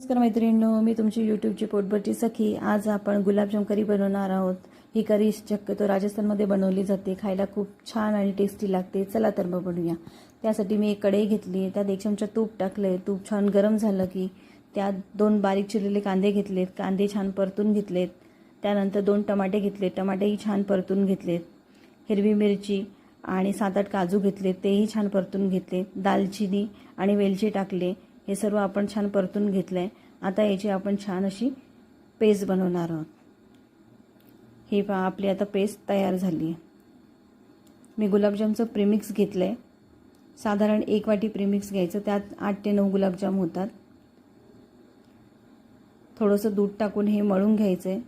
नमस्कार मैत्रिणींनो, मी तुमची यूट्यूबची पोटभरची सखी। आज आपण गुलाबजाम करी बनवणार आहोत। ही करी शक्यतो राजस्थानमध्ये बनवली जाते, खायला खूप छान आणि टेस्टी लागते। चला तर मग बनवूया। त्यासाठी मी एक कढई घेतली, त्यात 1 चमचा तूप टाकले। तूप छान गरम झालं की त्यात 2 बारीक चिरलेले कांदे घेतलेत, कांदे छान परतून घेतलेत। त्यानंतर 2 टमाटे घेतले, टमाटेही छान परतून घेतलेत। हिरवी मिरची आणि 7-8 काजू घेतले, तेही छान परतून घेतले। दालचिनी आणि वेलची टाकले, हे सर्व आपण छान परतून घेतले। आता याची आपण छान अशी पेस्ट बनवणार आहोत। ही पहा, आपली आता पेस्ट तयार झाली आहे। मी गुलाबजामचं प्रीमिक्स घेतलंय, साधारण 1 वाटी प्रीमिक्स घ्यायचं, त्यात 8 ते 9 गुलाबजाम होतात। थोडंसं दूध टाकून हे मळून घ्यायचंय।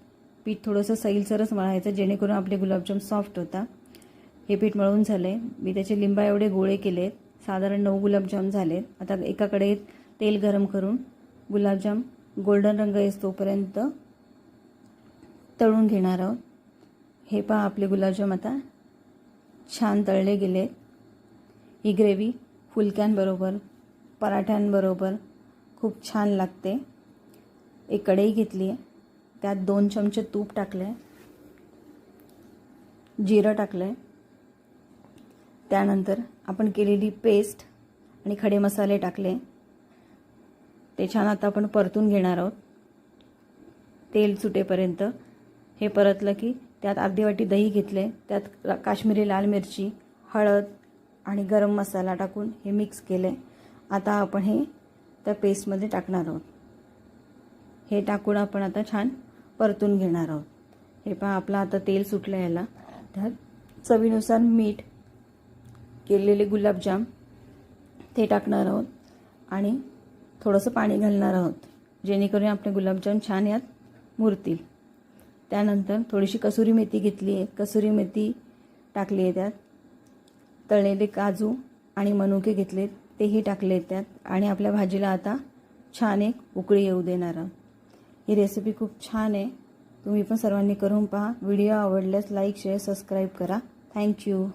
पीठ थोडंसं सैलसरच मळायचं, जेणेकरून आपले गुलाबजाम सॉफ्ट होतात। हे पीठ मळून झाले, मी त्याचे लिंबा एवढे गोळे केलेत, साधारण 9 गुलाबजाम झालेत। आता एका कढईत तेल गरम करून गुलाबजाम गोल्डन रंग येईस्तोपर्यंत तळून घेणार आहोत। हे पहा, आपले गुलाबजाम आता छान तळले गेले। ही ग्रेव्ही फुलक्यांबरोबर, पराठ्यांबरोबर खूप छान लागते। एक कढई घेतली आहे, त्यात 2 चमचे तूप टाकले, जिरं टाकले, त्यानंतर आपण केलेली पेस्ट आणि खडे मसाले टाकले। ते छान आता आपण परतून घेणार आहोत तेल सुटेपर्यंत। हे परतलं की त्यात अर्धी वाटी दही घेतले, त्यात काश्मीरी लाल मिरची, हळद आणि गरम मसाला टाकून हे मिक्स केले। आता आपण हे त्या पेस्टमध्ये टाकणार आहोत। हे टाकून आपण आता छान परतून घेणार आहोत। हे पहा, आपलं आता तेल सुटलं याला। त्यात चवीनुसार मीठ, केलेले गुलाबजाम ते टाकणार आहोत आणि थोडंसं पाणी घालणार आहोत, जेणेकरून आपले गुलाबजाम छान यात मुरतील। त्यानंतर थोडीशी कसुरी मेथी घेतली आहे, कसुरी मेथी टाकली आहे त्यात। तळलेले काजू आणि मनुके घेतलेत, तेही टाकले त्यात आणि आपल्या भाजीला आता छान एक उकळी येऊ देणार आहोत। ही रेसिपी खूप छान आहे, तुम्ही पण सर्वांनी करून पहा। व्हिडिओ आवडल्यास लाईक, शेअर, सबस्क्राईब करा। थँक्यू।